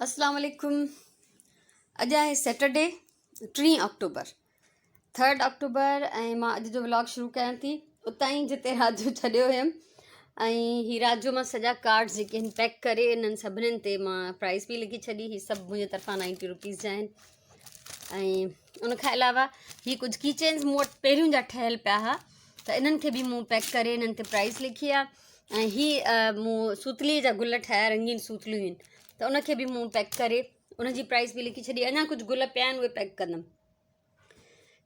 अस्सलाम वालेकुम। अॼु आहे सैटरडे 3 अक्टूबर 3 अक्टूबर ऐं मां अॼु जो व्लॉग शुरू कयां थी उतां ई जिते राति जो छॾियो हुयमि। ऐं ही राति जो मां सॼा कार्ड्स जेके आहिनि पैक करे इन्हनि सभिनीनि ते मां प्राइस बि लिखी छॾी। ही सभु मुंहिंजे तरफ़ां 90 रुपीज़ जा आहिनि। ऐं उनखां अलावा ही कुझु की चेन्स मूं वटि पहिरियों जा ठहियल पिया हुआ त इन्हनि खे बि मूं पैक करे इन्हनि ते प्राइस लिखी आहे। ऐं ही मूं सूतलीअ जा गुल ठाहिया, रंगीन सूतलियूं आहिनि त उनखे बि मूं पैक करे उनजी प्राइस बि लिखी छॾी। अञा कुझु गुल पिया आहिनि उहे पैक कंदमि।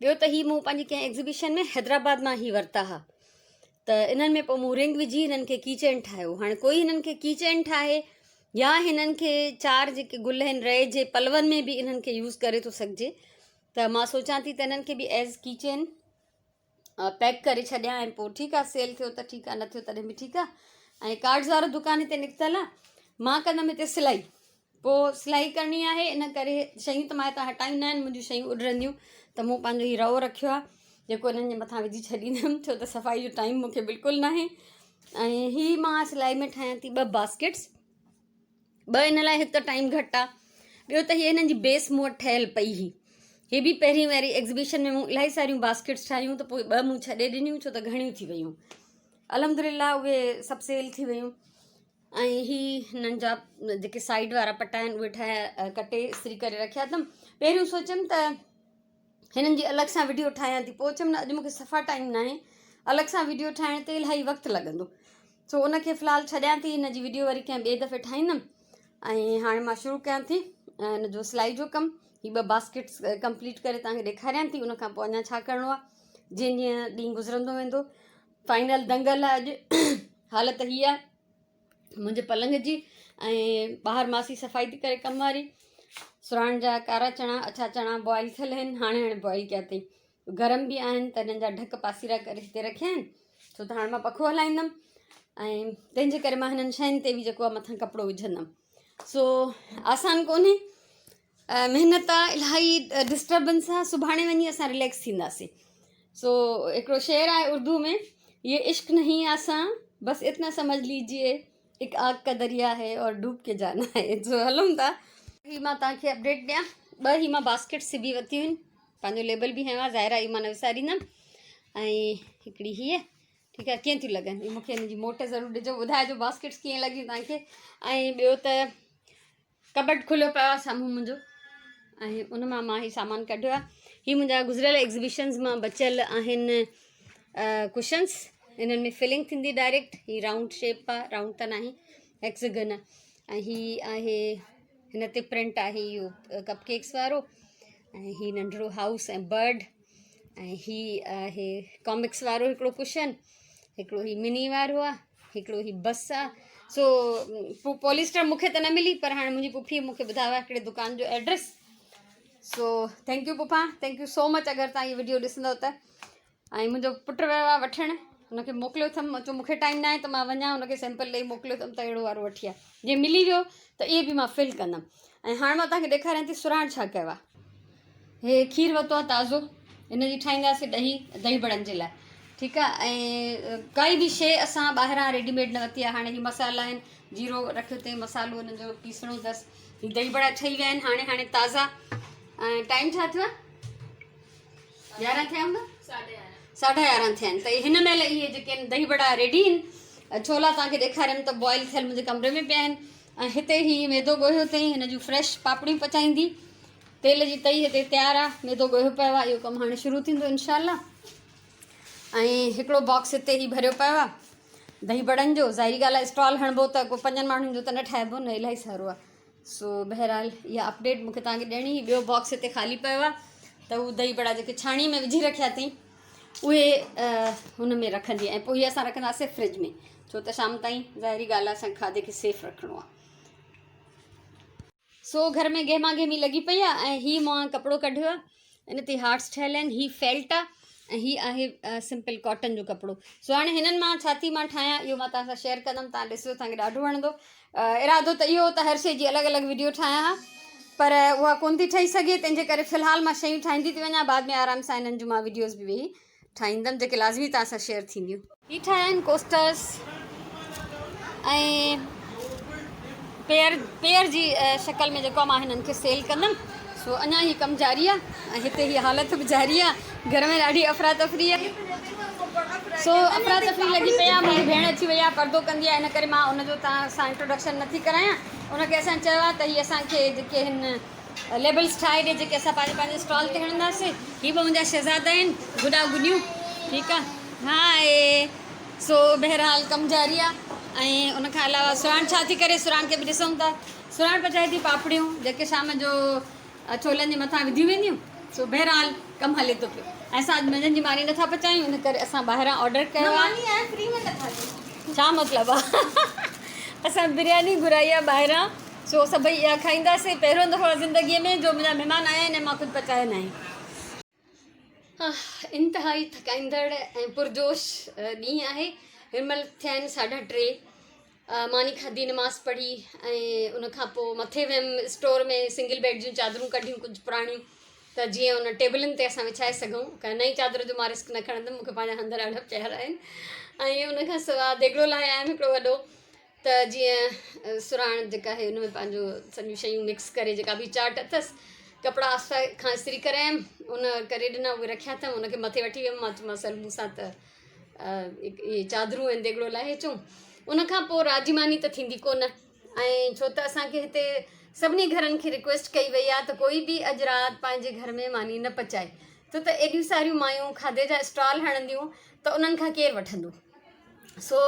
ॿियो त ही मूं पंहिंजी कंहिं एग्ज़िबिशन में हैदराबाद मां ही वरिता हुआ त इन्हनि में पोइ मूं रिंग विझी हिननि खे की चेन ठाहियो। हाणे कोई हिननि खे की चेन ठाहे या हिननि खे 4 जेके गुल आहिनि रए जे पलवनि में बि इन्हनि खे यूज़ करे थो सघिजे। त मां सोचां थी त इन्हनि खे बि एज़ की चेन पैक करे छॾियां। ऐं पोइ ठीकु आहे, सेल थियो त ठीकु आहे, न थियो तॾहिं बि ठीकु आहे। ऐं कार्ड्स वारो दुकान हिते निकितल आहे, मां कंदमि हिते सिलाई। पोइ सिलाई करणी आहे, इन करे शयूं त मां हितां हटाईंदा आहिनि, मुंहिंजूं शयूं उॾरंदियूं त मूं पंहिंजो ही रओ रखियो आहे जेको इन्हनि जे मथां विझी छॾींदमि, छो त सफ़ाई जो टाइम मूंखे बिल्कुलु न आहे। ऐं ही मां सिलाई में ठाहियां थी 2 बास्केट्स। 2 इन लाइ, हिकु त टाइम घटि आहे, ॿियो त हीअ हिननि जी बेस मूं वटि ठहियल पई हुई। हीअ बि पहिरीं वारी एग्ज़िबिशन में मूं इलाही सारियूं बास्केट्स ठाहियूं त पोइ 2 मूं छॾे ॾिनियूं छो त घणियूं थी वियूं। अल्हम्दुलिल्लाह उहे सभु सेल थी वियूं। ऐं ही हिननि जा जेके साइड वारा पटा आहिनि उहे ठाहे कटे इस्त्री करे रखिया अथमि। पहिरियों सोचियमि त हिननि जी अलॻि सां वीडियो ठाहियां थी, पोइ चयमि न, अॼु मूंखे सफ़ा टाइम न आहे, अलॻि सां वीडियो ठाहिण ते इलाही वक़्तु लॻंदो। सो उनखे फ़िलहालु छॾियां थी, हिन जी वीडियो वरी कंहिं ॿिए दफ़े ठाहींदमि। ऐं हाणे मां शुरू कयां थी हिन जो सिलाई जो कमु। ही 2 बास्केट्स कंप्लीट करे तव्हांखे ॾेखारियां थी। उनखां पोइ अञा छा करिणो आहे, जीअं जीअं ॾींहुं गुज़रंदो वेंदो। फाइनल दंगल आहे अॼु। हालत हीअ आहे मुंहिंजे पलंग जी। ऐं ॿाहिरि मासी सफ़ाई थी करे कमु वारी। सुराण जा कारा चणा, अछा चणा बॉइल थियल आहिनि, हाणे बॉइल कया अथई। गरम बि आहिनि त हिननि जा ढक पासीरा करे हिते रखिया आहिनि, छो त हाणे मां पखो हलाईंदमि। ऐं तंहिंजे करे मां हिननि शयुनि ते बि जेको आहे मथां कपिड़ो विझंदमि। सो आसान कोन्हे, महिनत आहे, इलाही डिस्टर्बेंस आहे। सुभाणे वञी असां रिलैक्स थींदासीं। सो हिकिड़ो शेर आहे उर्दू में, ये इश्क नहीं आसां, बस इतना समझ लीजिए एक आग का दरिया है और डूब के जाना है। जो हलूं था ही मां तव्हांखे अपडेट ॾियां। 2 ही मां बास्केट सिबी वरितियूं आहिनि, पंहिंजो लेबल बि हयो आहे, ज़ाहिरा ही मां न विसारींदमि। ऐं हिकिड़ी हीअ, ठीकु आहे, कीअं थियूं लॻनि मूंखे हिन जी मोट ज़रूरु ॾिजो, ॿुधाइजो बास्केट्स कीअं लॻियूं तव्हांखे। ऐं ॿियो त कबट खुलियो पियो आहे साम्हूं मुंहिंजो, ऐं उन मां ही सामान कढियो आहे। ही मुंहिंजा गुज़िरियल एग्ज़िबिशन्स मां बचियल आहिनि कुशन्स। इन्हनि में फिलिंग थींदी डायरेक्ट। ही राउंड शेप आहे, राउंड त न आहे, हेक्सागन आहे। ऐं ही आहे, हिन ते प्रिंट आहे इहो कप केक्स वारो। ऐं ही नंढिड़ो हाउस ऐं बर्ड। ऐं ही आहे कॉमिक्स वारो हिकिड़ो कुशन, हिकिड़ो ही मिनी वारो आहे, हिकिड़ो ही बस आहे। सो पॉलिस्टर मूंखे त न मिली, पर हाणे मुंहिंजी पुफीअ मूंखे ॿुधायो आहे हिकिड़े दुकान जो एड्रेस। सो थैंक यू पुफा, थैंक यू सो मच अगरि तव्हां इहो वीडियो ॾिसंदव त। ऐं मुंहिंजो पुटु वियो आहे वठणु, हुनखे मोकिलियो अथमि, चयो मूंखे टाइम न आहे त मां वञा, हुनखे सैंपल ॾेई मोकिलियो अथमि त अहिड़ो वारो वठी आहे। जीअं मिली वियो त इहे बि मां फिल कंदमि। ऐं हाणे मां तव्हांखे ॾेखारियां थी सुराण छा कयो आहे। हे खीर वरितो आहे ताज़ो, हिन जी ठाहींदासीं दही बड़नि जे लाइ, ठीकु आहे। ऐं काई बि शइ असां ॿाहिरां रेडीमेड न वरिती आहे। हाणे ही मसाला आहिनि, जीरो रखियो अथई, मसालो हिन जो पीसणो अथसि। ही दही बड़ा ठही विया आहिनि हाणे ताज़ा। ऐं टाइम छा थियो आहे, 11 थिया हूंदा, 11:30 थिया आहिनि। त हिन महिल इहे जेके आहिनि दही बड़ा रेडी आहिनि। छोला तव्हांखे ॾेखारियमि त बॉइल थियल मुंहिंजे कमरे में पिया आहिनि। ऐं हिते ही मैदो ॻोहियो अथई, हिन जूं फ्रेश पापड़ियूं पचाईंदी। तेल जी तई हिते तयारु आहे, मैदो ॻोहियो पियो आहे, इहो कमु हाणे शुरू थींदो इंशाल्लाह। ऐं हिकिड़ो बॉक्स हिते ही भरियो पियो आहे दही बड़नि जो। ज़ाहिरी ॻाल्हि आहे, स्टॉल हणिबो त को 5 माण्हुनि जो त न ठाहिबो न, इलाही सारो आहे। सो बहरहाल इहा अपडेट मूंखे तव्हांखे ॾियणी। ॿियो बॉक्स हिते ख़ाली पियो आहे त उहे दही बड़ा जेके छाणीअ में विझी रखिया अथई उहे हुन में रखंदी। ऐं पोइ इहे असां रखंदासीं फ्रिज में, छो त शाम ताईं ज़ाहिरी ॻाल्हि आहे असांखे खाधे खे सेफ रखिणो आहे। सो घर में गहमा गहमी लॻी पई आहे। ऐं हीअ मां कपिड़ो कढियो आहे, इन ते हार्ट्स ठहियल आहिनि। हीअ फेल्ट आहे ऐं हीअ आहे सिंपल कॉटन जो कपिड़ो। सो हाणे हिननि मां छा थी मां ठाहियां, इहो मां तव्हां सां शेयर कंदमि, तव्हां ॾिसो, तव्हांखे ॾाढो वणंदो। इरादो त इहो त हर शइ जी अलॻि अलॻि वीडियो ठाहियां हा, पर उहा कोन थी ठही सघे। तंहिंजे करे फ़िलहालु मां शयूं ठाहींदी थी वञा, बाद में आराम सां हिननि जूं मां वीडियोज़ बि वेही ठाहींदमि जेके लाज़मी तव्हां सां शेयर थींदियूं। हीअ ठाहिया आहिनि कोस्टर्स। ऐं पेयर जी शक्ल में जेको मां हिननि खे सेल कंदमि। सो अञा ही कमु जारी आहे ऐं हिते ही हालत बि जारी आहे। घर में ॾाढी अफ़रा तफ़री आहे। सो अफ़रा तफ़री लॻी पई आहे। मुंहिंजी भेण अची वई आहे, पर्दो कंदी आहे, इन करे मां उनजो तव्हां सां इंट्रोडक्शन नथी करायां। उनखे असां चयो आहे त हीअ असांखे जेके हिन लेबल्स ठाहे ॾे जेके असां पंहिंजे स्टॉल ते हणंदासीं। हीअ बि मुंहिंजा शहज़ादा आहिनि, गुॾा गुॾियूं। ठीकु आहे, हाय। सो बहरहाल कमु जारी आहे। ऐं उनखां अलावा सुराण छा थी करे, सुराण खे बि ॾिसूं था। सुराण पचाए थी पापड़ियूं जेके शाम जो छोलनि जे मथां विधियूं वेंदियूं। सो बहरहाल कमु हले थो पियो। ऐं असां अॼु मंझंदि जी मानी नथा पचायूं, इन करे असां ॿाहिरां ऑडर कयो आहे। छा मतिलबु आहे? असां बिरयानी घुराई आहे ॿाहिरां। सो सभई इहा खाईंदासीं। पहिरियों दफ़ो ज़िंदगीअ में जो मुंहिंजा महिमान आया आहिनि ऐं मां कुझु पचायो न आहे। इंतिहाई थकाईंदड़ ऐं पुरजोश ॾींहुं आहे। हिनमहिल थिया आहिनि 3:30। मानी खाधी, नमाज़ पढ़ी ऐं उनखां पोइ मथे वियमि स्टोर में। सिंगल बेड जूं चादरूं कढियूं कुझु पुराणियूं, त जीअं उन टेबलनि ते असां विछाए सघूं। का नई चादर जो मां रिस्क न खणंदमि, मूंखे पंहिंजा हंध ॾाढा प्यारा आहिनि। ऐं उनखां सवाइ देगिड़ो लाहे आयमि हिकिड़ो वॾो, त जीअं सुराण जेका आहे हुन में पंहिंजो सॼियूं शयूं मिक्स करे, जेका बि चाट अथसि, कपिड़ा आसपास खां इस्त्री करे आयमि, उन करे ॾिना, उहे रखिया अथमि। उनखे मथे वठी वियमि। मां चयोमांसि हल मूंसां त इहे चादरूं ऐं देगिड़ो लाहे अचूं। उनखां पोइ राजी मानी त थींदी कोन। ऐं छो त असांखे हिते सभिनी घरनि खे रिक्वेस्ट कई वई आहे त कोई बि अॼु राति पंहिंजे घर में मानी न पचाए, छो त एॾियूं सारियूं मायूं खाधे जा स्टॉल हणंदियूं त उन्हनि खां केरु वठंदो। सो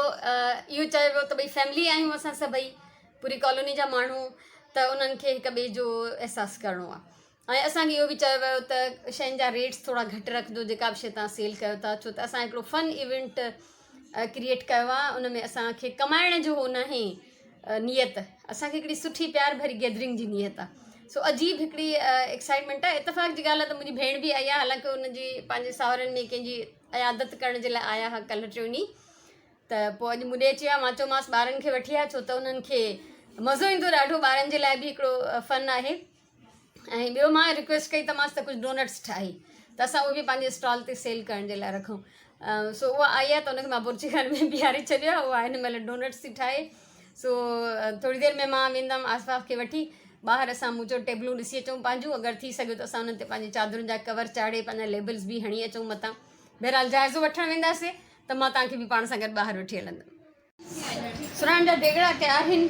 इहो चयो वियो त भई फैमिली आहियूं असां सभई, पूरी कॉलोनी जा माण्हू, त उन्हनि खे हिक ॿिए जो अहसासु करिणो आहे। ऐं असांखे इहो बि चयो वियो त शयुनि जा रेट्स थोरा घटि रखिजो, जेका बि शइ तव्हां सेल कयो था, छो त असां हिकिड़ो फन इवेंट क्रिएट कयो आहे। उन में असांखे कमाइण जो हो न आहे नियत, असांखे हिकिड़ी सुठी प्यार भरी गैदरिंग जी नियत आहे। सो अजीब हिकिड़ी एक्साइटमेंट आहे। इतफ़ाक़ जी ॻाल्हि आहे त मुंहिंजी भेण बि आई आहे, हालांकि हुनजी पंहिंजे साहुरनि में कंहिंजी अयादत करण जे लाइ आया हुआ कल्ह टियों ॾींहुं। त पोइ अॼु मूं ॾे अची विया। मां चयोमांसि ॿारनि खे वठी आ, छो त उन्हनि खे मज़ो ईंदो ॾाढो। ॿारनि जे लाइ बि हिकिड़ो फन आहे। ऐं ॿियो मां रिक्वेस्ट कई त मांसि त कुझु डोनट्स ठाहे, त असां उहे बि पंहिंजे स्टॉल ते सेल करण जे लाइ रखूं। सो उहा आई आहे त उनखे मां बुर्जी खान में बीहारे छॾियो आहे। उहा हिन महिल डोनट्स थी ठाहे। सो थोरी देरि में मां वेंदमि आसपास खे वठी। ॿाहिरि असां मूं चयो टेबलूं ॾिसी अचूं पंहिंजूं, अगरि थी सघे त असां उन्हनि ते पंहिंजी चादरुनि जा कवर चाढ़े पंहिंजा लेबल्स बि हणी अचूं मथां। बहरहाल जाइज़ो वठणु वेंदासीं त मां तव्हांखे बि पाण सां गॾु ॿाहिरि वठी हलंदमि। सुराण जा देगिड़ा तयारु आहिनि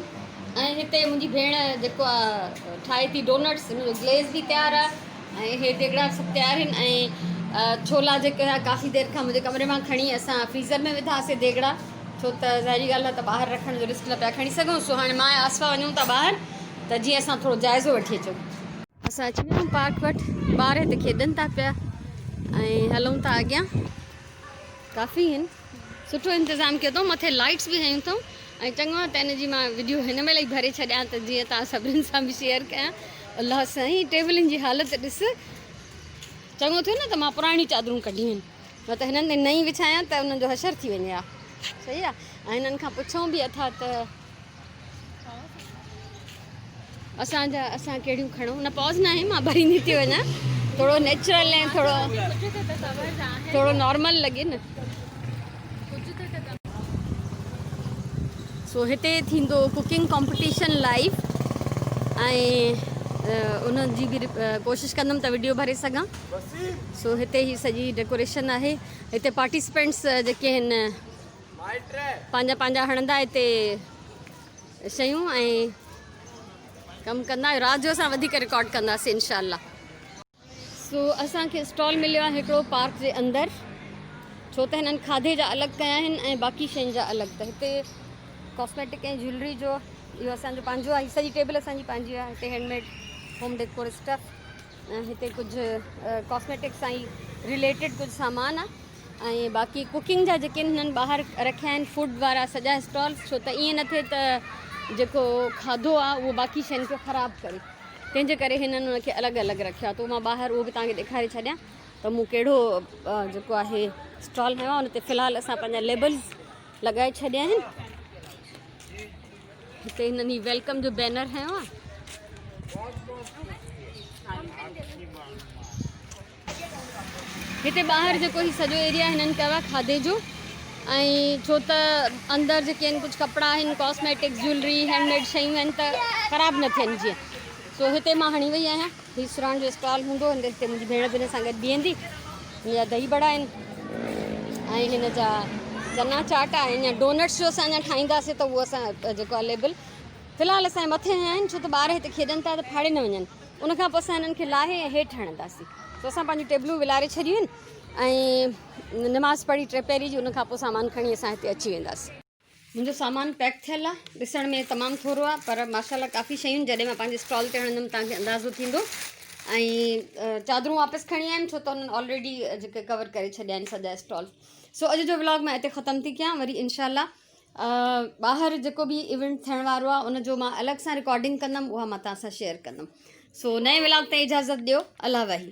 ऐं हिते मुंहिंजी भेण जेको आहे ठाहे थी डोनट्स, हुनजो ग्लेज़ बि तयारु आहे ऐं इहे देगिड़ा सभु तयारु आहिनि। ऐं छोला जेके आहे काफ़ी देरि खां मुंहिंजे कमरे मां खणी असां फ्रीज़र में विधासीं देगिड़ा, छो त ज़ाहिरी ॻाल्हि आहे त ॿाहिरि रखण जो रिस्क न पिया खणी सघूं। सो हाणे मां आसपास वञूं था ॿाहिरि, त जीअं असां थोरो जाइज़ो वठी अचूं। असां अची विया आहियूं पार्क वटि, ॿार हिते खेॾनि था पिया ऐं हलूं था अॻियां। काफ़ी आहिनि, सुठो इंतज़ाम कयो अथऊं, मथे लाइट्स बि हयूं अथऊं ऐं चङो आहे। त हिनजी मां वीडियो हिन महिल ई भरे छॾियां त जीअं तव्हां सभिनीनि सां बि शेयर कयां। अलाह साईं, टेबलनि जी हालत ॾिस, चङो थियो न त मां पुराणी चादरूं कढियूं आहिनि, न त हिननि में नई विछायां त उन्हनि जो हशर थी वञे हा। सही आहे। ऐं हिननि खां पुछूं बि अथा त असां कहिड़ियूं खणूं। न पॉज़ न आहे, मां भरींदी थी वञा, थोरो नेचुरल ऐं थोरो नॉर्मल लॻे न। सो हिते थींदो कुकिंग कॉम्पिटिशन लाइव ऐं उनजी बि कोशिशि कंदमि त वीडियो भरे सघां। सो हिते ई सॼी डेकोरेशन आहे। हिते पार्टिसिपेंट्स जेके आहिनि पंहिंजा पंहिंजा हणंदा हिते शयूं ऐं कमु कंदा। राति जो असां वधीक रिकॉर्ड कंदासीं इंशाअल्लाह। सो असांखे स्टॉल मिलियो आहे हिकिड़ो पार्क जे अंदरि, छो त हिननि खाधे जा अलॻि कया आहिनि ऐं बाक़ी शयुनि जा अलॻि। त हिते कॉस्मेटिक ऐं ज्वैलरी जो इहो असांजो पंहिंजो आहे। सॼी टेबल असांजी पंहिंजी आहे। हिते हैंडमेड होम डेकोर स्टफ ऐं हिते कुझु कॉस्मेटिक सां ई रिलेटेड कुझु सामान आहे ऐं बाक़ी कुकिंग जा जेके हिननि ॿाहिरि रखिया आहिनि फूड वारा सॼा स्टॉल्स, छो त ईअं न थिए त जेको खाधो आहे उहो बाक़ी शयुनि खे ख़राबु करे, तंहिंजे करे हिननि उनखे अलॻि अलॻि रखियो आहे। त मां ॿाहिरि उहो बि तव्हांखे ॾेखारे छॾियां त मूं कहिड़ो जेको आहे स्टॉल हयो आहे। हुन ते फ़िलहालु असां पंहिंजा लेबल्स लॻाए छॾिया आहिनि। हिते हिननि ई वेलकम जो बैनर हयो आहे। हिते ॿाहिरि जेको ही सॼो एरिया हिननि कयो आहे खाधे जो ऐं छो त अंदरि जेके आहिनि कुझु कपिड़ा आहिनि कॉस्मेटिक्स ज्वेलरी हैंडमेड शयूं आहिनि त ख़राबु न थियनि जीअं। सो हिते मां हणी वई आहियां। हीउ सुरण जो स्टॉल हूंदो, हिते मुंहिंजी भेण बि हिन सां गॾु बीहंदी। या दही बड़ा आहिनि ऐं हिन जा चना चाट आहिनि या डोनट्स जो असां अञा ठाहींदासीं त उहो असां जेको आहे लेबल फ़िलहालु असांजे मथे आहिनि, छो त ॿार हिते खेॾनि था त फाड़े न वञनि। उनखां पोइ असां हिननि खे लाहे ऐं हेठि हणंदासीं। सो असां पंहिंजूं टेबलूं विलारे छॾियूं आहिनि ऐं नमाज़ पढ़ी टे पहिरीं जी, उनखां पोइ सामान खणी असां हिते अची वेंदासीं। मुंहिंजो सामान पैक थियल आहे, ॾिसण में तमामु थोरो आहे पर माशाल्लाह काफ़ी शयूं जॾहिं मां पंहिंजे स्टॉल ते हणंदमि तव्हांखे अंदाज़ो थींदो। ऐं चादरूं वापसि खणी आयमि छो त हुननि ऑलरेडी जेके कवर करे छॾिया आहिनि सॼा स्टॉल। सो अॼु जो व्लॉग मां हिते ख़तमु थी कयां। वरी इनशाला ॿाहिरि जेको बि इवेंट थियण वारो आहे उनजो मां अलॻि सां रिकॉर्डिंग कंदमि, उहा मां तव्हां सां शेयर कंदमि। सो नए व्लॉग ते इजाज़त ॾियो। अल्लाह वाही।